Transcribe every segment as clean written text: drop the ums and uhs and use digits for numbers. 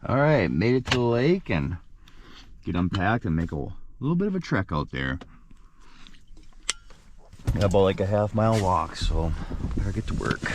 All right, made it to the lake and get unpacked and make a little bit of a trek out there. Got about like a half-mile walk, so better get to work.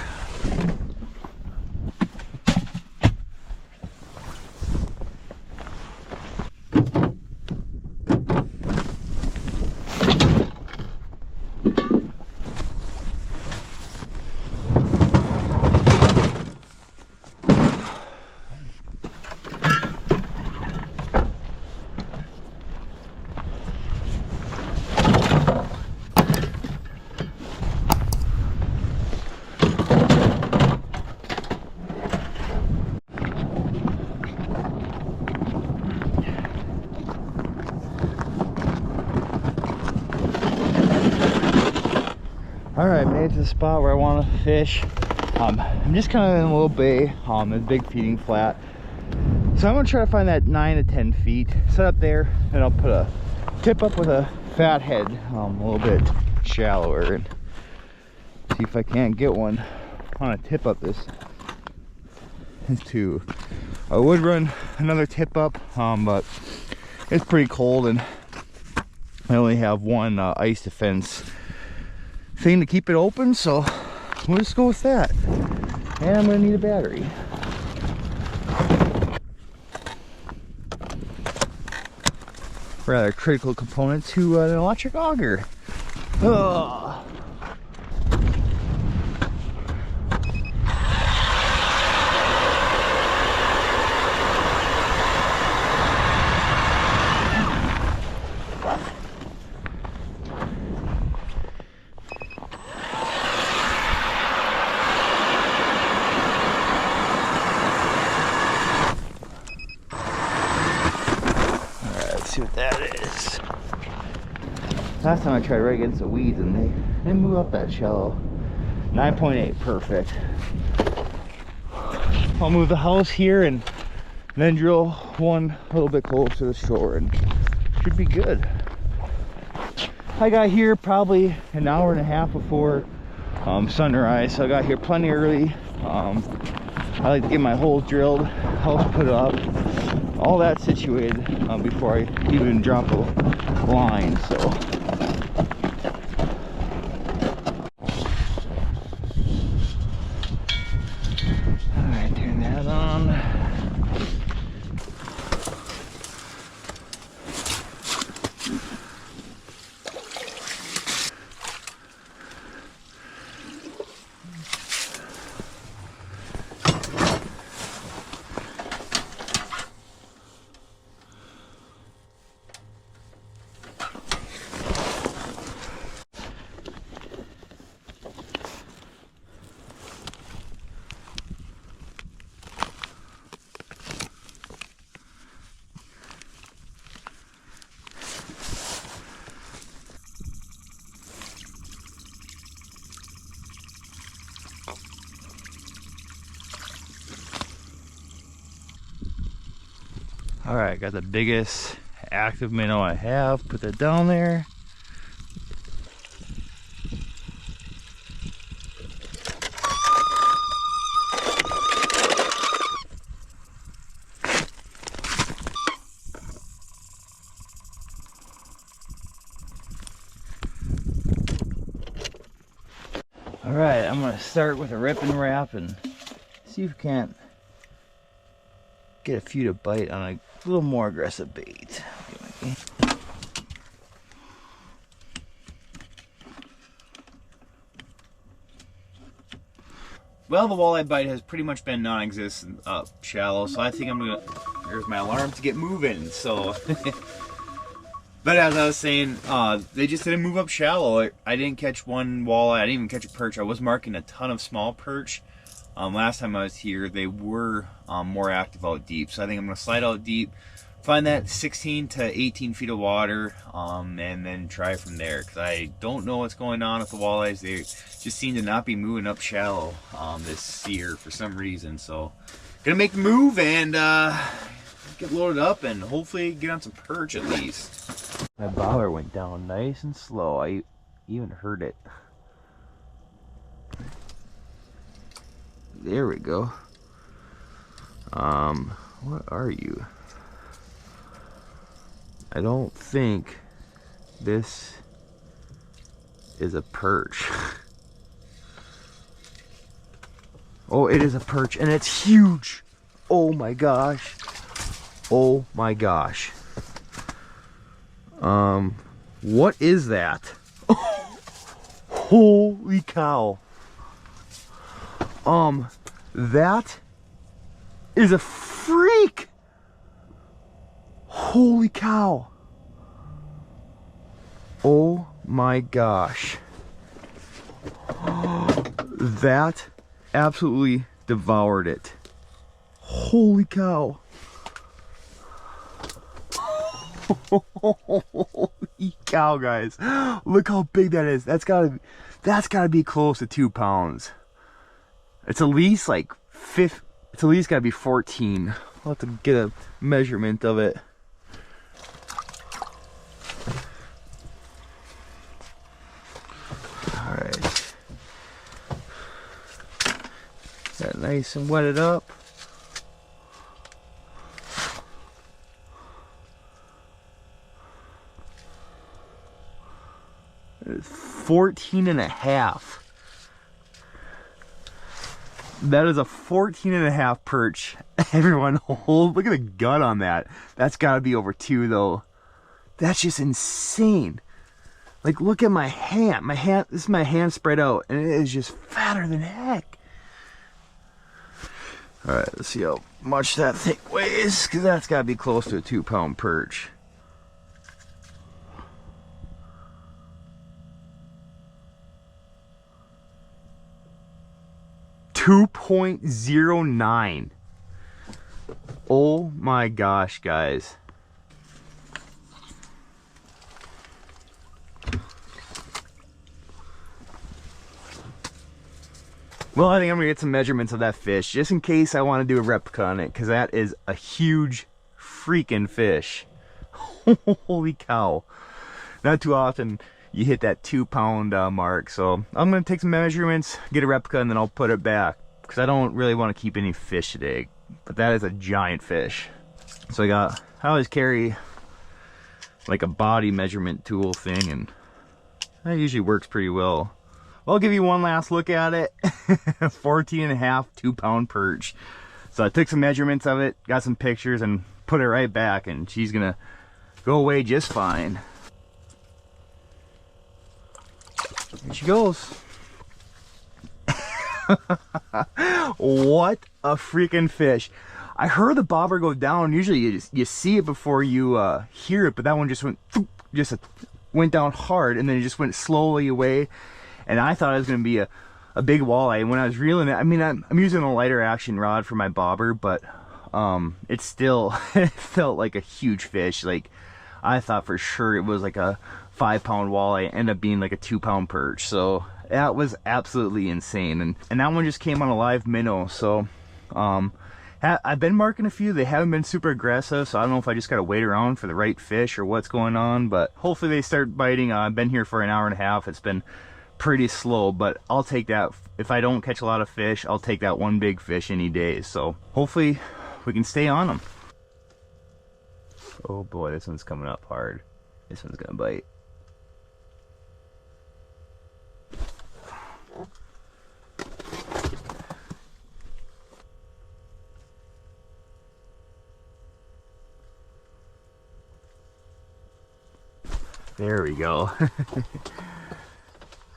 All right, made it to the spot where I want to fish. I'm just kind of in a little bay, a big feeding flat. So I'm gonna try to find that 9 to 10 feet, set up there, and I'll put a tip up with a fat head, a little bit shallower, and see if I can't get one on a tip up this too. I would run another tip up, but it's pretty cold and I only have one ice defense thing to keep it open, so we'll just go with that. And I'm gonna need a battery. Rather critical component to an electric auger. Ugh. See what that is. Last time I tried right against the weeds and they move up that shallow. 9.8, perfect. I'll move the house here and then drill one a little bit closer to the shore and should be good. I got here probably an hour and a half before sunrise, so I got here plenty early. I like to get my holes drilled, house put up, all that situated before I even drop a line. So all right, turn that on. All right, got the biggest active minnow I have. Put that down there. All right, I'm gonna start with a rip and wrap and see if we can't get a few to bite on a little more aggressive bait. Well, the walleye bite has pretty much been non-existent up shallow, so I think I'm gonna, there's my alarm to get moving, so. But as I was saying, they just didn't move up shallow. I didn't catch one walleye, I didn't even catch a perch. I was marking a ton of small perch. Last time I was here, they were more active out deep, so I think I'm gonna slide out deep, find that 16 to 18 feet of water, and then try from there, because I don't know what's going on with the walleyes. They just seem to not be moving up shallow this year for some reason. So gonna make the move and get loaded up and hopefully get on some perch at least. My bobber went down nice and slow. I even heard it. There we go. What are you? I don't think this is a perch. Oh, it is a perch, and it's huge. Oh my gosh. Oh my gosh. What is that? Holy cow. That is a freak. Holy cow. Oh my gosh. That absolutely devoured it. Holy cow. Holy cow, guys. Look how big that is. That's gotta be close to 2 pounds. It's at least like it's at least gotta be 14. I'll have to get a measurement of it. Alright. That nice and wet it up. It's 14 and a half. That is a 14 and a half perch. Everyone, hold, look at the gut on that. That's gotta be over 2 though. That's just insane. Like, look at my hand. This is my hand spread out, and it is just fatter than heck. All right, let's see how much that thing weighs, because that's gotta be close to a 2 pound perch. 2.09. Oh my gosh, guys. Well, I think I'm gonna get some measurements of that fish just in case I want to do a replica on it, because that is a huge freaking fish. Holy cow. Not too often you hit that 2 pound mark, so I'm gonna take some measurements, get a replica, and then I'll put it back, because I don't really want to keep any fish today. But that is a giant fish. So I always carry like a body measurement tool thing, and that usually works pretty well. I'll give you one last look at it. 14 and a half, 2 pound perch. So I took some measurements of it, got some pictures, and put it right back, and she's gonna go away just fine. Here she goes. What a freaking fish. I heard the bobber go down. Usually you see it before you hear it, but that one just went down hard, and then it just went slowly away. And I thought it was going to be a big walleye. And when I was reeling it, I mean, I'm using a lighter action rod for my bobber, but it still it felt like a huge fish. Like, I thought for sure it was like a 5 pound walleye. It ended up being like a 2 pound perch. So that was absolutely insane. And that one just came on a live minnow. So I've been marking a few. They haven't been super aggressive, so I don't know if I just gotta wait around for the right fish or what's going on, but hopefully they start biting. I've been here for an hour and a half. It's been pretty slow, but I'll take that. If I don't catch a lot of fish, I'll take that one big fish any day. So hopefully we can stay on them. Oh boy, this one's coming up hard. This one's gonna bite. There we go.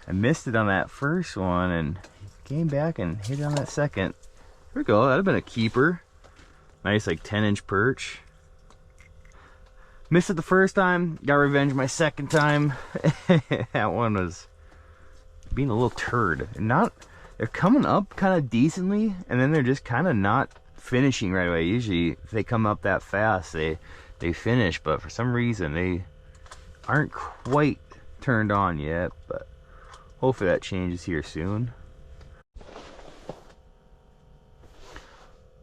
I missed it on that first one and came back and hit it on that second. There we go. That'd have been a keeper. Nice, like 10-inch perch. Missed it the first time. Got revenge my second time. That one was being a little turd. And they're coming up kind of decently, and then they're just kind of not finishing right away. Usually, if they come up that fast, they finish. But for some reason, they aren't quite turned on yet, but hopefully that changes here soon.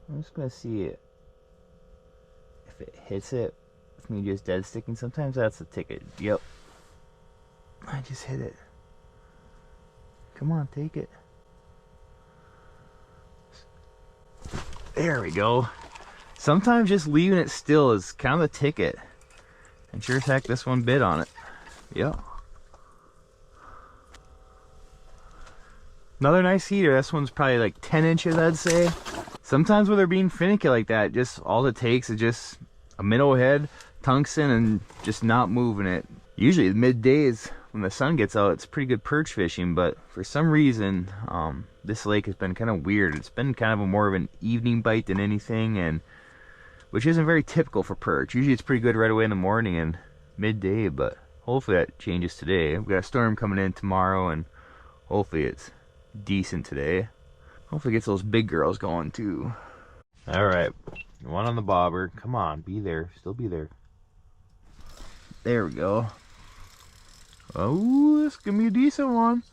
I'm just gonna see it if it hits it with me just dead sticking. Sometimes that's the ticket. Yep, I just hit it. Come on, take it. There we go. sometimes just leaving it still is kind of a ticket. And sure as heck, this one bit on it. Yep. Another nice heater. This one's probably like 10 inches, I'd say. Sometimes when they're being finicky like that, just all it takes is just a minnow head, tungsten, and just not moving it. Usually middays when the sun gets out, it's pretty good perch fishing, but for some reason, this lake has been kind of weird. It's been kind of more of an evening bite than anything, and which isn't very typical for perch. Usually it's pretty good right away in the morning and midday, but hopefully that changes today. We've got a storm coming in tomorrow, and hopefully it's decent today. Hopefully it gets those big girls going too. All right, one on the bobber. Come on, be there. Still be there. There we go. Oh, this is gonna be a decent one.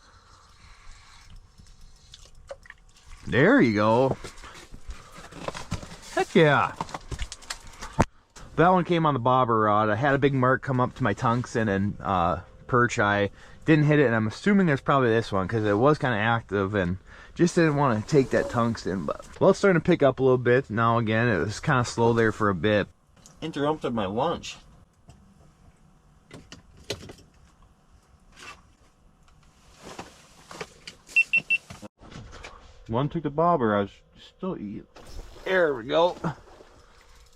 There you go. Heck yeah. That one came on the bobber rod. I had a big mark come up to my tungsten and perch. I didn't hit it, and I'm assuming there's probably this one because it was kind of active and just didn't want to take that tungsten. But well, it's starting to pick up a little bit now. Again, it was kind of slow there for a bit. Interrupted my lunch. One took the bobber. I was still eating. There we go.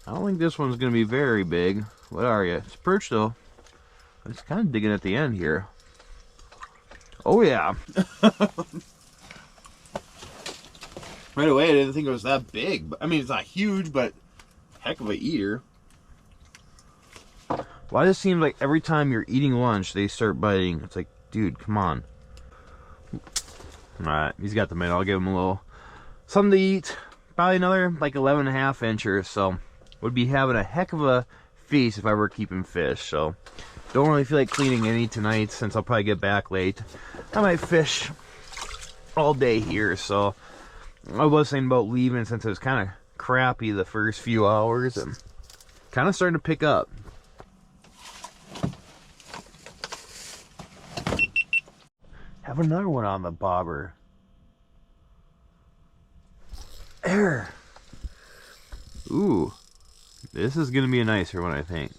I don't think this one's gonna be very big. What are you? It's perch though. It's kind of digging at the end here. Oh yeah. Right away, I didn't think it was that big. But I mean, it's not huge, but heck of a eater. Why does it seem like every time you're eating lunch, they start biting? It's like, dude, come on. Alright, he's got the minnow. I'll give him a little something to eat. Probably another like 11.5 inches, so would be having a heck of a feast if I were keeping fish. So don't really feel like cleaning any tonight since I'll probably get back late. I might fish all day here, so I was thinking about leaving since it was kind of crappy the first few hours and kind of starting to pick up. Have another one on the bobber. There. Ooh. This is going to be a nicer one, I think.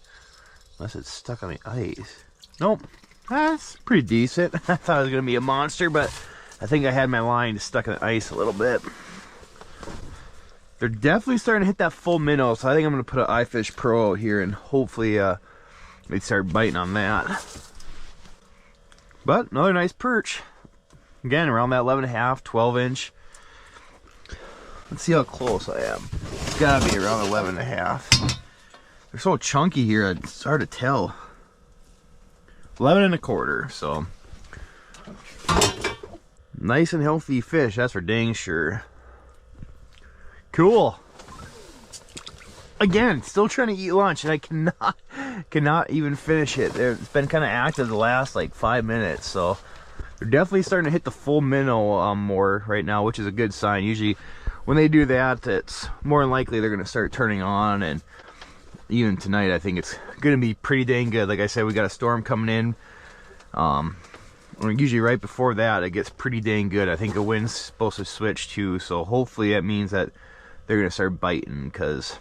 Unless it's stuck on the ice. Nope. That's pretty decent. I thought it was going to be a monster, but I think I had my line stuck in the ice a little bit. They're definitely starting to hit that full minnow, so I think I'm going to put an iFish Pro out here and hopefully they start biting on that. But another nice perch. Again, around that 11.5, 12 inch. Let's see how close I am. It's gotta be around 11.5. They're so chunky here, it's hard to tell. 11.25, so. Nice and healthy fish, that's for dang sure. Cool. Again, still trying to eat lunch, and I cannot even finish it. It's been kind of active the last like 5 minutes, so they're definitely starting to hit the full minnow more right now, which is a good sign. Usually when they do that, it's more than likely they're going to start turning on, and even tonight I think it's going to be pretty dang good. Like I said, we got a storm coming in. Usually right before that it gets pretty dang good. I think the wind's supposed to switch too, so hopefully that means that they're going to start biting, because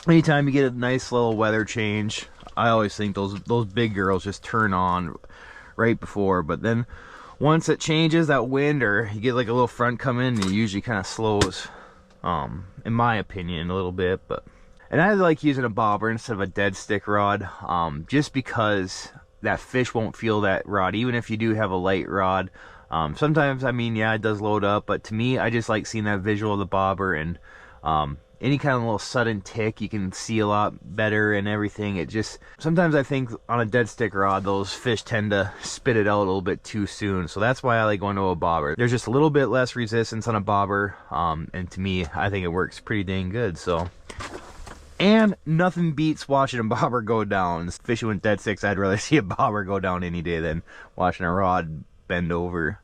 anytime you get a nice little weather change, I always think those big girls just turn on right before. But then once it changes, that wind, or you get like a little front come in, it usually kind of slows, in my opinion, a little bit. And I like using a bobber instead of a dead stick rod, just because that fish won't feel that rod, even if you do have a light rod. Sometimes, I mean, yeah, it does load up, but to me, I just like seeing that visual of the bobber, and any kind of little sudden tick you can see a lot better and everything. It just, sometimes I think on a dead stick rod, those fish tend to spit it out a little bit too soon. So that's why I like going to a bobber. There's just a little bit less resistance on a bobber, and to me, I think it works pretty dang good. So, and nothing beats watching a bobber go down. Fishing with dead sticks, I'd rather see a bobber go down any day than watching a rod bend over.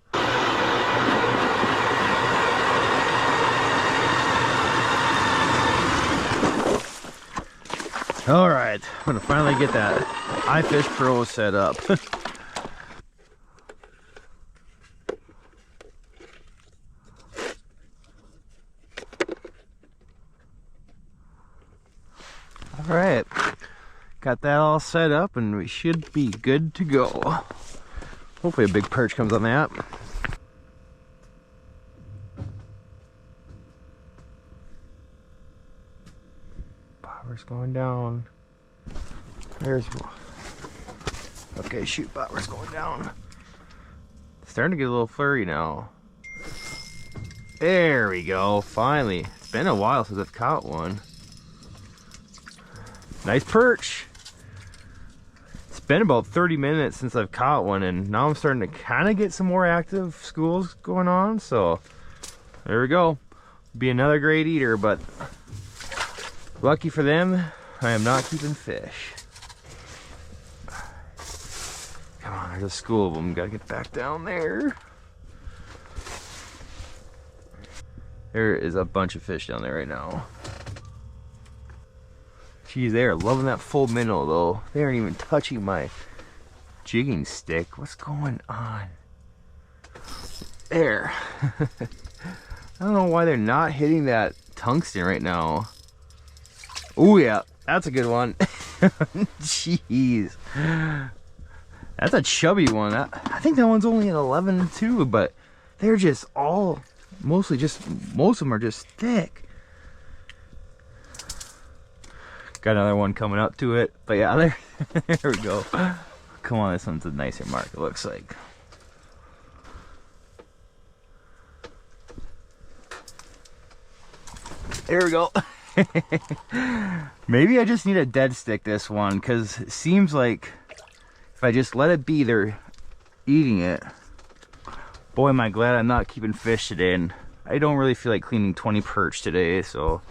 Alright, I'm gonna finally get that iFish Pro set up. All right, got that all set up and we should be good to go. Hopefully a big perch comes on that. Bobber's going down. There's one. Okay, shoot, bobber's going down. Starting to get a little flurry now. There we go, finally. It's been a while since I've caught one. Nice perch. It's been about 30 minutes since I've caught one, and now I'm starting to kind of get some more active schools going on, so there we go. Be another great eater, but lucky for them, I am not keeping fish. Come on, there's a school of them. Gotta get back down there. There is a bunch of fish down there right now. Geez, they are loving that full minnow though. They aren't even touching my jigging stick. What's going on? There. I don't know why they're not hitting that tungsten right now. Oh yeah, that's a good one. Jeez. That's a chubby one. I think that one's only an 11 too, but they're just all, most of them are just thick. Got another one coming up to it, but yeah, there we go. Come on, this one's a nicer mark, it looks like. There we go. Maybe I just need a dead stick this one, because it seems like if I just let it be, they're eating it. Boy, am I glad I'm not keeping fish today, and I don't really feel like cleaning 20 perch today, so.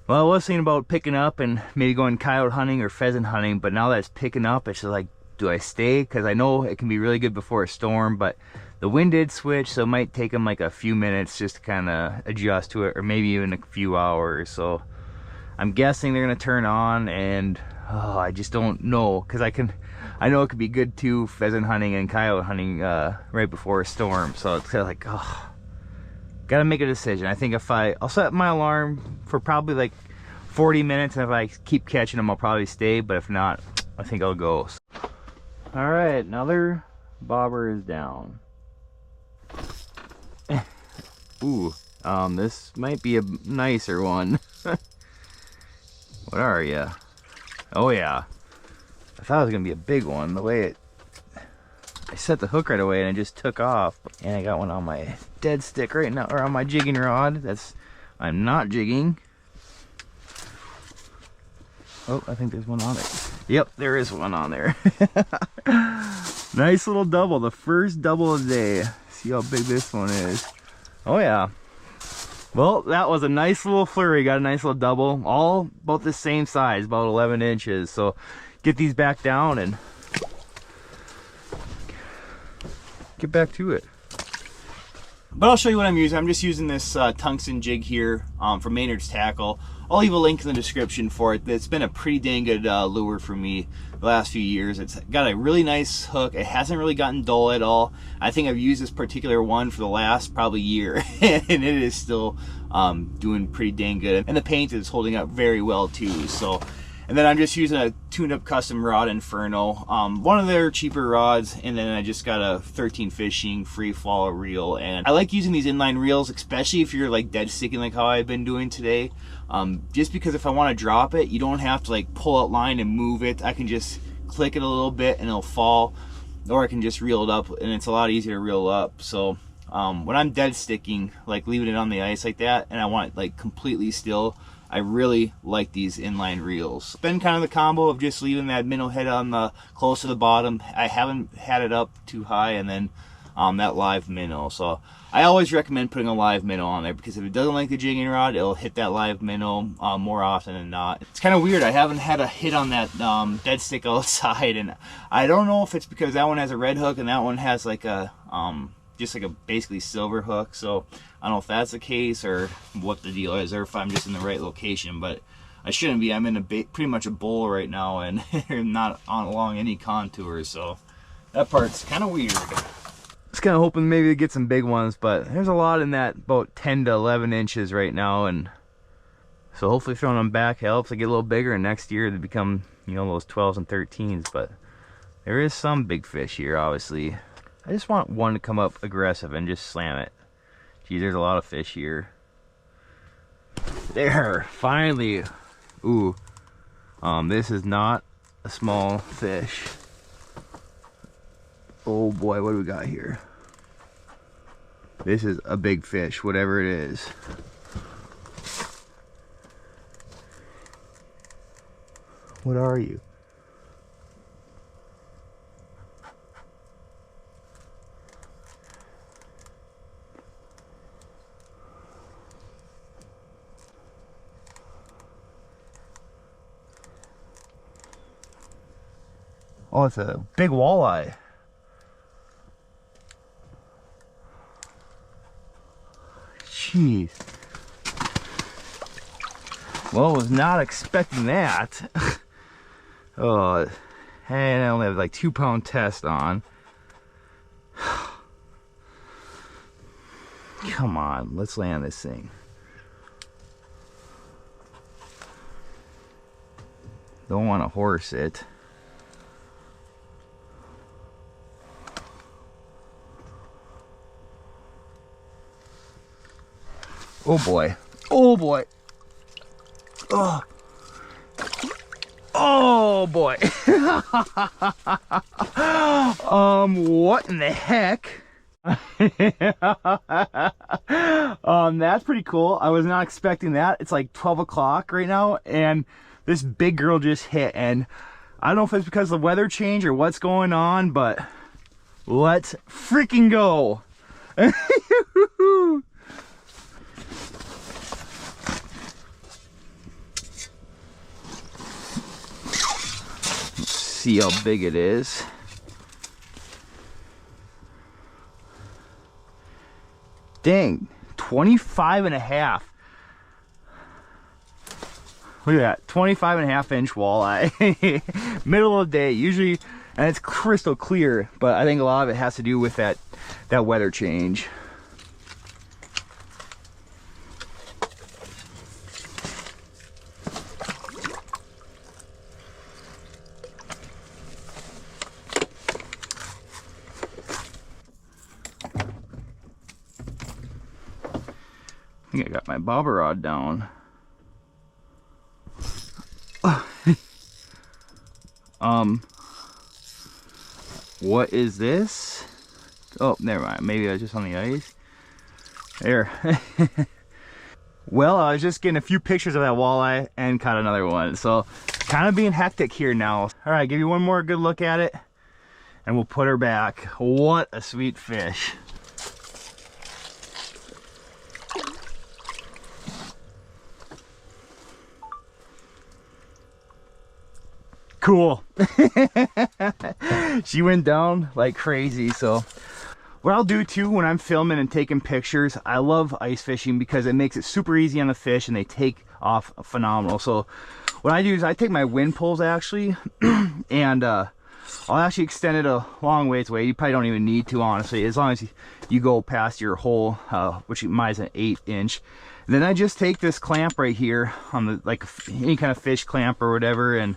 Well, I was thinking about picking up and maybe going coyote hunting or pheasant hunting, but now that it's picking up, it's just like, do I stay? Because I know it can be really good before a storm, but the wind did switch, so it might take them like a few minutes just to kind of adjust to it, or maybe even a few hours. So I'm guessing they're going to turn on, and I just don't know, because I know it could be good too, pheasant hunting and coyote hunting right before a storm. So it's kind of like, oh, gotta make a decision. I think if I'll set my alarm for probably like 40 minutes, and if I keep catching them, I'll probably stay, but if not, I think I'll go. All right, another bobber is down. Ooh, this might be a nicer one. What are ya? Oh yeah, I thought it was gonna be a big one. The way I set the hook right away and it just took off. And I got one on my dead stick right now, or on my jigging rod. I'm not jigging. Oh, I think there's one on there. Yep, there is one on there. Nice little double, the first double of the day. See how big this one is. Oh yeah. Well, that was a nice little flurry. Got a nice little double, all about the same size, about 11 inches. So get these back down and get back to it. But I'll show you what I'm using. I'm just using this tungsten jig here from Maynard's Tackle. I'll leave a link in the description for it. It's been a pretty dang good lure for me the last few years. It's got a really nice hook. It hasn't really gotten dull at all. I think I've used this particular one for the last probably year, and it is still doing pretty dang good. And the paint is holding up very well too. So. And then I'm just using a tuned-up custom rod, Inferno, one of their cheaper rods, and then I just got a 13 Fishing free fall reel. And I like using these inline reels, especially if you're like dead sticking like how I've been doing today. Just because if I want to drop it, you don't have to like pull out line and move it. I can just click it a little bit and it'll fall, or I can just reel it up, and it's a lot easier to reel up. So when I'm dead sticking, like leaving it on the ice like that, and I want it like completely still, I really like these inline reels. It's been kind of the combo of just leaving that minnow head on the close to the bottom. I haven't had it up too high, and then that live minnow. So I always recommend putting a live minnow on there, because if it doesn't like the jigging rod, it'll hit that live minnow more often than not. It's kind of weird. I haven't had a hit on that dead stick outside, and I don't know if it's because that one has a red hook and that one has like a just like a basically silver hook. So I don't know if that's the case or what the deal is, or if I'm just in the right location, but I shouldn't be. I'm in a pretty much a bowl right now, and I'm not along any contours, so that part's kind of weird. Just kind of hoping maybe to get some big ones, but there's a lot in that about 10 to 11 inches right now, and So hopefully throwing them back helps. They get a little bigger, and next year they become, you know, those 12s and 13s. But there is some big fish here, obviously. I just want one to come up aggressive and just slam it. Geez, there's a lot of fish here. There, finally. Ooh, this is not a small fish. Oh boy, what do we got here? This is a big fish, whatever it is. What are you? Oh, it's a big walleye. Jeez. Well, was not expecting that. Oh, and I only have like 2-pound test on. Come on, let's land this thing. Don't want to horse it. Oh boy. Oh boy. Oh. Oh boy. What in the heck? That's pretty cool. I was not expecting that. It's like 12 o'clock right now, and this big girl just hit, and I don't know if it's because of the weather change or what's going on, but let's freaking go. See how big it is. Dang, 25 and a half. Look at that, 25 and a half inch walleye. Middle of the day, usually, and it's crystal clear, but I think a lot of it has to do with that weather change. I think I got my bobber rod down. What is this? Oh, never mind. Maybe I was just on the ice. There. Well, I was just getting a few pictures of that walleye and caught another one. So, kind of being hectic here now. All right, give you one more good look at it, and we'll put her back. What a sweet fish. Cool. She went down like crazy. So what I'll do too when I'm filming and taking pictures, I love ice fishing because it makes it super easy on the fish and they take off phenomenal. So what I do is I take my wind poles actually and I'll actually extend it a long ways away. You probably don't even need to, honestly, as long as you go past your hole, which mine's an 8-inch. Then I just take this clamp right here on the, like any kind of fish clamp or whatever, and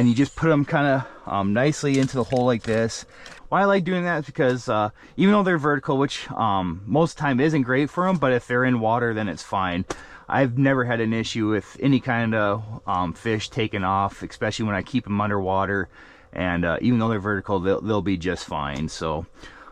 you just put them kind of nicely into the hole like this. Why I like doing that is because even though they're vertical, which most of the time isn't great for them, but if they're in water, then it's fine. I've never had an issue with any kind of fish taking off, especially when I keep them underwater. And even though they're vertical, they'll be just fine. So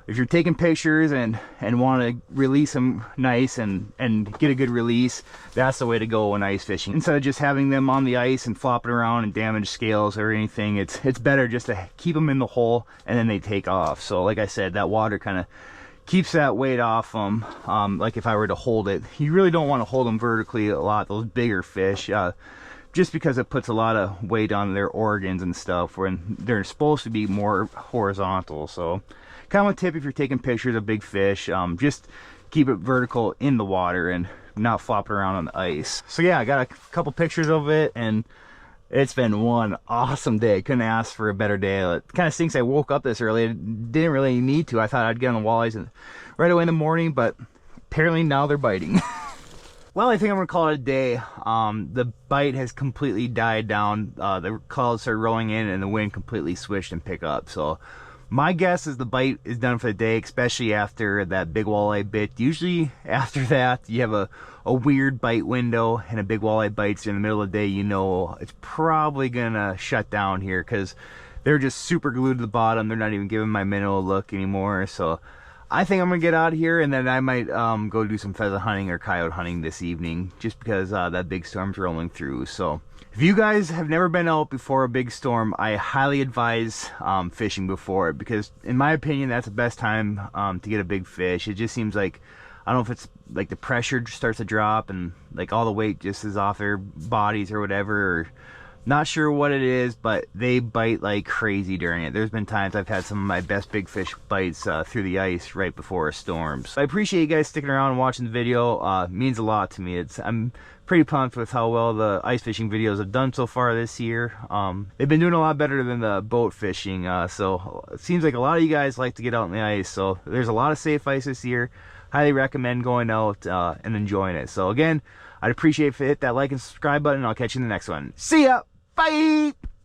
if you're taking pictures and want to release them nice and get a good release, that's the way to go when ice fishing. Instead of just having them on the ice and flopping around and damage scales or anything, it's better just to keep them in the hole and then they take off. So like I said, that water kind of keeps that weight off them. Like if I were to hold it, you really don't want to hold them vertically a lot, those bigger fish, just because it puts a lot of weight on their organs and stuff when they're supposed to be more horizontal. So kind of a tip if you're taking pictures of big fish, just keep it vertical in the water and not flopping around on the ice. So yeah, I got a couple pictures of it and it's been one awesome day. Couldn't ask for a better day. It kind of stinks I woke up this early. I didn't really need to. I thought I'd get on the walleyes right away in the morning, but apparently now they're biting. well, I think I'm gonna call it a day. The bite has completely died down. The clouds started rolling in and the wind completely switched and picked up. So my guess is the bite is done for the day, especially after that big walleye bit. Usually after that, you have a weird bite window and a big walleye bites in the middle of the day, you know it's probably gonna shut down here because they're just super glued to the bottom. They're not even giving my minnow a look anymore. So I think I'm gonna get out of here, and then I might go do some pheasant hunting or coyote hunting this evening, just because that big storm's rolling through. So if you guys have never been out before a big storm, I highly advise fishing before it, because in my opinion, that's the best time to get a big fish. It just seems like, I don't know if it's like the pressure just starts to drop and like all the weight just is off their bodies or whatever, or not sure what it is, but they bite like crazy during it. There's been times I've had some of my best big fish bites through the ice right before a storm. So I appreciate you guys sticking around and watching the video. It means a lot to me. I'm pretty pumped with how well the ice fishing videos have done so far this year. They've been doing a lot better than the boat fishing. So it seems like a lot of you guys like to get out on the ice. So there's a lot of safe ice this year. Highly recommend going out and enjoying it. So again, I'd appreciate if you hit that like and subscribe button. I'll catch you in the next one. See ya! Bye!